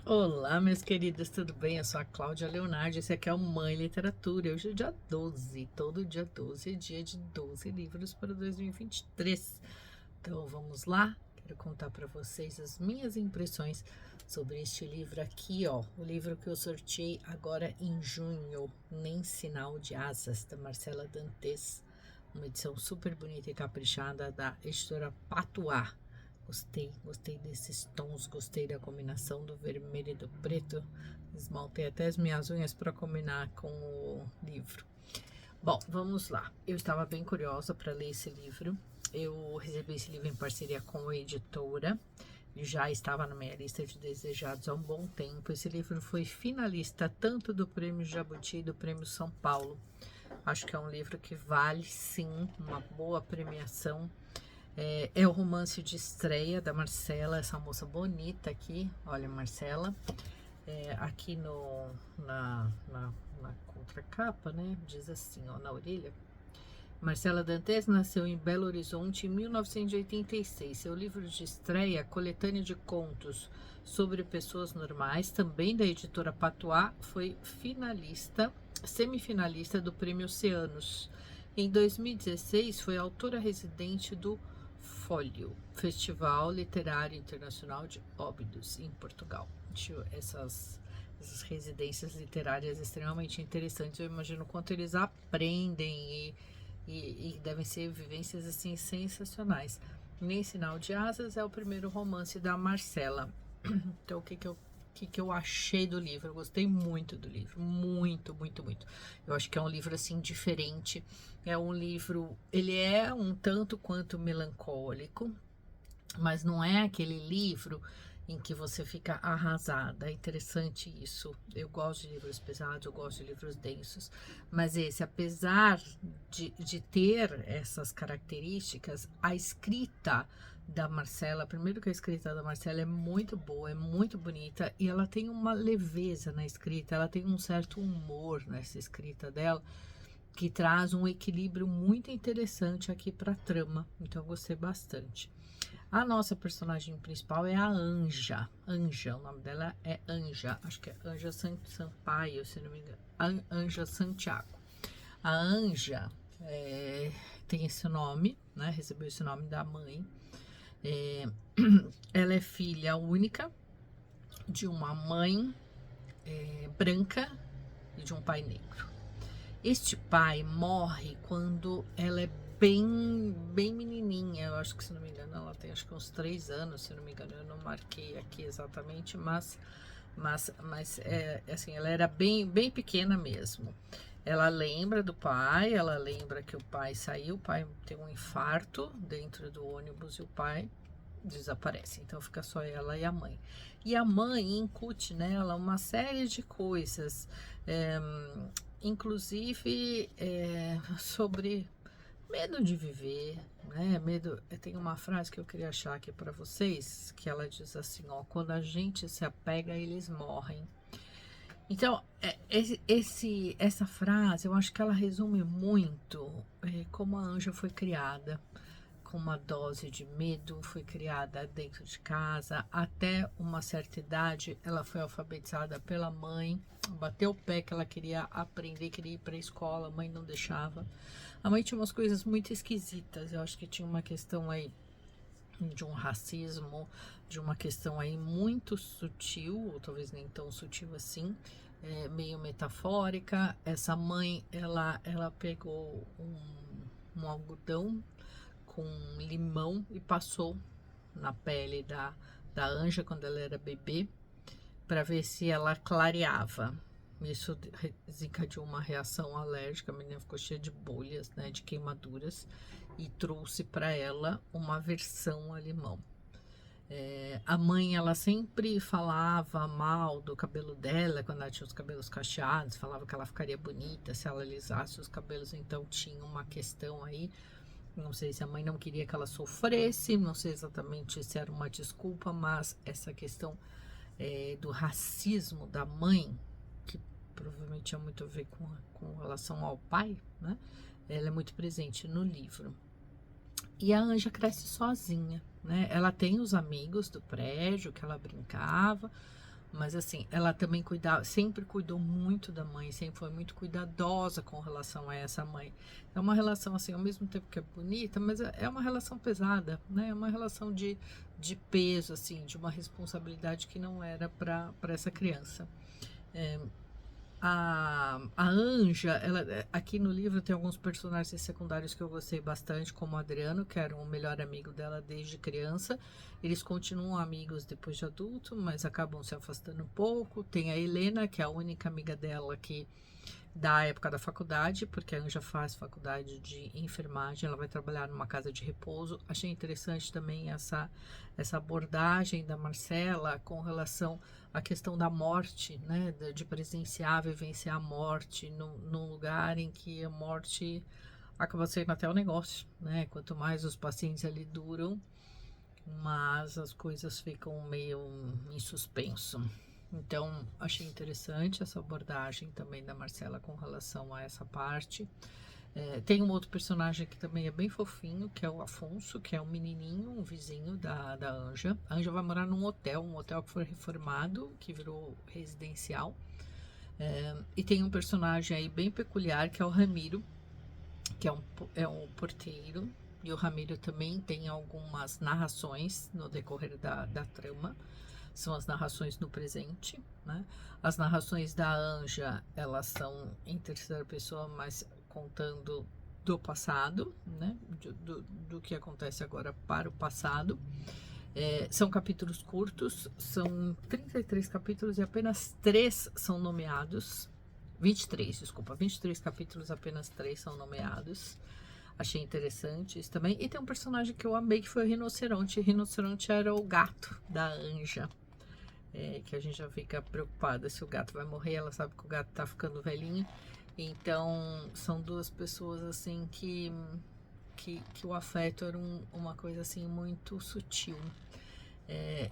Olá, meus queridos, tudo bem? Eu sou a Cláudia Leonardo, esse aqui é o Mãe Literatura. Hoje é dia 12, todo dia 12 é dia de 12 livros para 2023. Então vamos lá, quero contar para vocês as minhas impressões sobre este livro aqui, ó. O livro que eu sorteei agora em junho, Nem Sinal de Asas, da Marcela Dantes. Uma edição super bonita e caprichada da editora Patois. Gostei desses tons, gostei da combinação do vermelho e do preto. Esmaltei até as minhas unhas para combinar com o livro. Bom, vamos lá. Eu estava bem curiosa para ler esse livro. Eu recebi esse livro em parceria com a editora. Ele já estava na minha lista de desejados há um bom tempo. Esse livro foi finalista tanto do Prêmio Jabuti e do Prêmio São Paulo. Acho que é um livro que vale sim uma boa premiação. É o romance de estreia da Marcela, essa moça bonita aqui. Olha, Marcela. Aqui na contracapa, né? Diz assim, ó, na orelha. Marcela Dantes nasceu em Belo Horizonte em 1986. Seu livro de estreia, coletânea de contos sobre pessoas normais, também da editora Patois, foi semifinalista do Prêmio Oceanos. Em 2016, foi autora residente do Fólio, Festival Literário Internacional de Óbidos, em Portugal. Essas residências literárias extremamente interessantes. Eu imagino o quanto eles aprendem e devem ser vivências assim sensacionais. Nem Sinal de Asas é o primeiro romance da Marcela. Então, o que eu achei do livro? Eu gostei muito do livro, muito, muito, muito. Eu acho que é um livro assim diferente. É um livro, ele é um tanto quanto melancólico, mas não é aquele livro em que você fica arrasada. É interessante isso. Eu gosto de livros pesados, eu gosto de livros densos, mas esse, apesar de ter essas características, a escrita da Marcela, primeiro que a escrita da Marcela é muito boa, é muito bonita, e ela tem uma leveza na escrita, ela tem um certo humor nessa escrita dela, que traz um equilíbrio muito interessante aqui para a trama. Então eu gostei bastante. A nossa personagem principal é a Anja. Anja, o nome dela é Anja. Acho que é Anja Sampaio, se não me engano. Anja Santiago. A Anja tem esse nome, né? Recebeu esse nome da mãe. Ela é filha única de uma mãe branca e de um pai negro. Este pai morre quando ela é bem menininha. Eu acho que, se não me engano, ela tem acho que uns 3 anos, se não me engano. Eu não marquei aqui exatamente, mas assim, ela era bem pequena mesmo. Ela lembra do pai, ela lembra que o pai saiu, o pai tem um infarto dentro do ônibus e o pai desaparece. Então fica só ela e a mãe. E a mãe incute nela uma série de coisas, inclusive sobre medo de viver, né? Medo. Tem uma frase que eu queria achar aqui para vocês, que ela diz assim, ó: quando a gente se apega, eles morrem. Então, essa frase, eu acho que ela resume muito como a Anja foi criada, com uma dose de medo, foi criada dentro de casa. Até uma certa idade, ela foi alfabetizada pela mãe, bateu o pé que ela queria aprender, queria ir para a escola, a mãe não deixava. A mãe tinha umas coisas muito esquisitas, eu acho que tinha uma questão aí de um racismo, de uma questão aí muito sutil, ou talvez nem tão sutil assim, meio metafórica. Essa mãe, ela pegou um algodão com limão e passou na pele da Anja quando ela era bebê, para ver se ela clareava. Isso desencadeou uma reação alérgica, a menina ficou cheia de bolhas, né, de queimaduras, e trouxe para ela uma aversão a limão. A mãe, ela sempre falava mal do cabelo dela, quando ela tinha os cabelos cacheados, falava que ela ficaria bonita se ela alisasse os cabelos, então tinha uma questão aí. Não sei se a mãe não queria que ela sofresse, não sei exatamente se era uma desculpa, mas essa questão do racismo da mãe, que provavelmente tinha muito a ver com relação ao pai, né? Ela é muito presente no livro. E a Anja cresce sozinha, né? Ela tem os amigos do prédio que ela brincava, Mas assim, ela também cuidava, sempre cuidou muito da mãe, sempre foi muito cuidadosa com relação a essa mãe. É uma relação assim, ao mesmo tempo que é bonita, mas é uma relação pesada, né? É uma relação de peso, assim, de uma responsabilidade que não era para essa criança. É, a Anja, aqui no livro tem alguns personagens secundários que eu gostei bastante, como o Adriano, que era o melhor amigo dela desde criança. Eles continuam amigos depois de adulto, mas acabam se afastando um pouco. Tem a Helena, que é a única amiga dela que da época da faculdade, porque a Anja faz faculdade de enfermagem, ela vai trabalhar numa casa de repouso. Achei interessante também essa abordagem da Marcela com relação à questão da morte, né, de presenciar, vivenciar a morte num lugar em que a morte acaba sendo até um negócio, né, quanto mais os pacientes ali duram, mas as coisas ficam meio em suspenso. Então, achei interessante essa abordagem também da Marcela com relação a essa parte. Tem um outro personagem que também é bem fofinho, que é o Afonso, que é um menininho, um vizinho da Anja. A Anja vai morar num hotel, um hotel que foi reformado, que virou residencial. E tem um personagem aí bem peculiar, que é o Ramiro, que é um porteiro. E o Ramiro também tem algumas narrações no decorrer da trama. São as narrações no presente, né? As narrações da Anja, elas são em terceira pessoa, mas contando do passado, né? Do que acontece agora para o passado. São capítulos curtos, são 33 capítulos e apenas 3 são nomeados. 23, desculpa, 23 capítulos, apenas 3 são nomeados. Achei interessante isso também. E tem um personagem que eu amei, que foi o Rinoceronte. O Rinoceronte era o gato da Anja. Que a gente já fica preocupada se o gato vai morrer, ela sabe que o gato tá ficando velhinho. Então, são duas pessoas assim que o afeto era uma coisa assim muito sutil.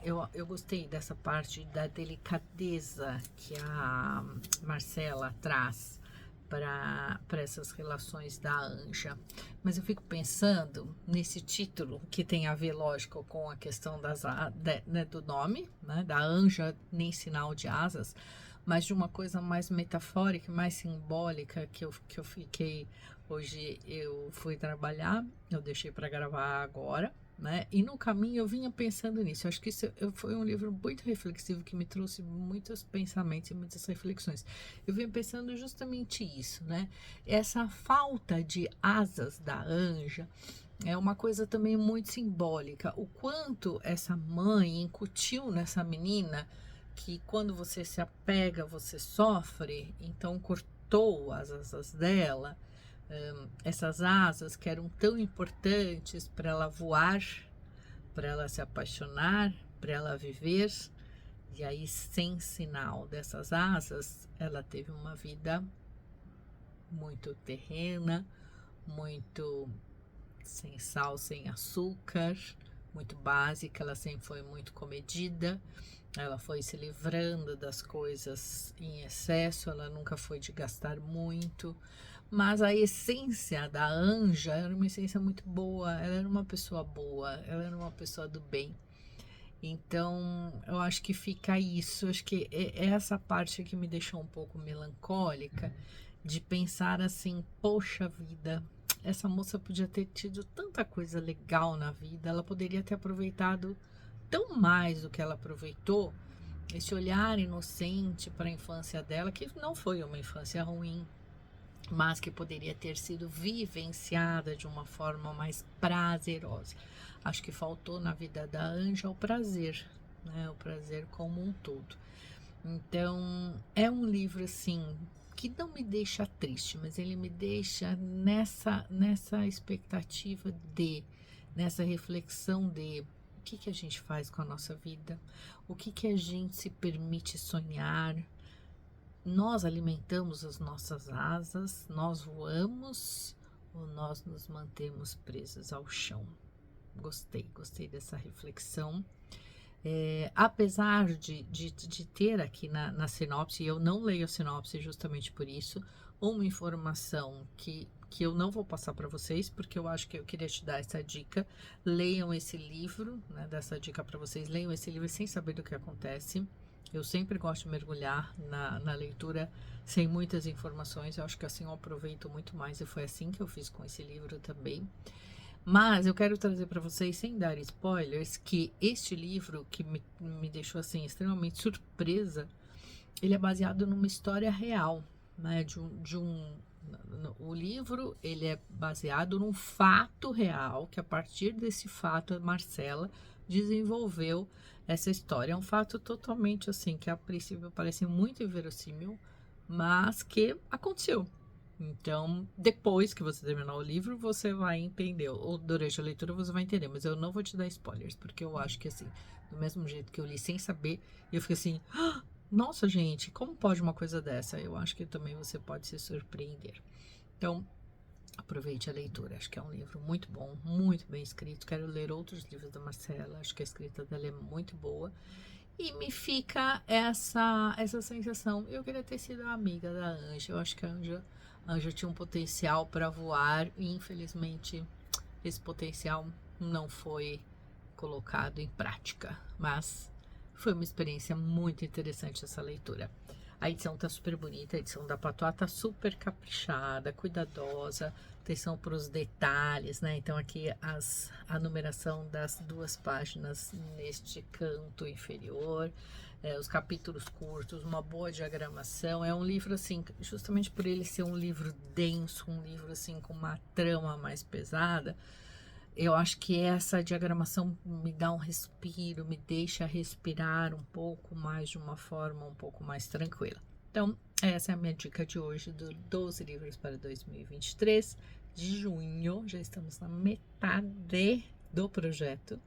Eu gostei dessa parte da delicadeza que a Marcela traz para essas relações da Anja. Mas eu fico pensando nesse título que tem a ver, lógico, com a questão do nome, né, da Anja, nem sinal de asas, mas de uma coisa mais metafórica, mais simbólica que eu fiquei. Hoje eu fui trabalhar, eu deixei para gravar agora, né? E no caminho eu vinha pensando nisso. Eu acho que isso foi um livro muito reflexivo que me trouxe muitos pensamentos e muitas reflexões. Eu vinha pensando justamente isso, né? Essa falta de asas da Anja é uma coisa também muito simbólica. O quanto essa mãe incutiu nessa menina que quando você se apega, você sofre, então cortou as asas dela. Essas asas que eram tão importantes para ela voar, para ela se apaixonar, para ela viver, e aí sem sinal dessas asas, ela teve uma vida muito terrena, muito sem sal, sem açúcar, muito básica, ela sempre foi muito comedida, ela foi se livrando das coisas em excesso, ela nunca foi de gastar muito, mas a essência da Anja era uma essência muito boa, ela era uma pessoa boa, ela era uma pessoa do bem. Então, eu acho que fica isso, acho que é essa parte que me deixou um pouco melancólica, de pensar assim, poxa vida, essa moça podia ter tido tanta coisa legal na vida, ela poderia ter aproveitado tão mais do que ela aproveitou, esse olhar inocente para a infância dela, que não foi uma infância ruim, mas que poderia ter sido vivenciada de uma forma mais prazerosa. Acho que faltou na vida da Anja o prazer, né? O prazer como um todo. Então, é um livro assim que não me deixa triste, mas ele me deixa nessa expectativa nessa reflexão de o que a gente faz com a nossa vida, o que a gente se permite sonhar. Nós alimentamos as nossas asas, nós voamos ou nós nos mantemos presos ao chão? Gostei dessa reflexão. Apesar de ter aqui na sinopse, e eu não leio a sinopse justamente por isso, uma informação que eu não vou passar para vocês, porque eu acho que eu queria te dar essa dica. Leiam esse livro, né, dessa dica para vocês, leiam esse livro sem saber do que acontece. Eu sempre gosto de mergulhar na leitura sem muitas informações. Eu acho que assim eu aproveito muito mais e foi assim que eu fiz com esse livro também. Mas eu quero trazer para vocês, sem dar spoilers, que este livro que me deixou assim extremamente surpresa, ele é baseado numa história real, né? O livro ele é baseado num fato real, que a partir desse fato a Marcela desenvolveu essa história. É um fato totalmente assim, que a princípio parece muito inverossímil, mas que aconteceu. Então, depois que você terminar o livro, você vai entender, ou durante a leitura você vai entender, mas eu não vou te dar spoilers, porque eu acho que assim, do mesmo jeito que eu li sem saber, eu fiquei assim, nossa, gente, como pode uma coisa dessa? Eu acho que também você pode se surpreender. Então, aproveite a leitura. Acho que é um livro muito bom, muito bem escrito. Quero ler outros livros da Marcela. Acho que a escrita dela é muito boa. E me fica essa sensação. Eu queria ter sido amiga da Anja. Eu acho que a Anja tinha um potencial para voar. E infelizmente esse potencial não foi colocado em prática. Mas foi uma experiência muito interessante essa leitura. A edição tá super bonita, a edição da Patois tá super caprichada, cuidadosa, atenção para os detalhes, né? Então aqui a numeração das duas páginas neste canto inferior, os capítulos curtos, uma boa diagramação. É um livro assim, justamente por ele ser um livro denso, um livro assim com uma trama mais pesada, eu acho que essa diagramação me dá um respiro, me deixa respirar um pouco mais de uma forma um pouco mais tranquila. Então, essa é a minha dica de hoje do 12 livros para 2023 de junho. Já estamos na metade do projeto.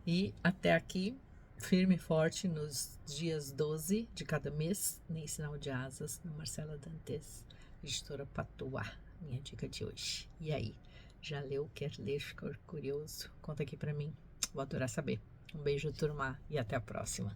E até aqui, firme e forte nos dias 12 de cada mês, nem sinal de asas, na Marcela Dantes, editora Patois. Minha dica de hoje. E aí? Já leu, quer ler, ficou curioso? Conta aqui pra mim. Vou adorar saber. Um beijo, turma, e até a próxima.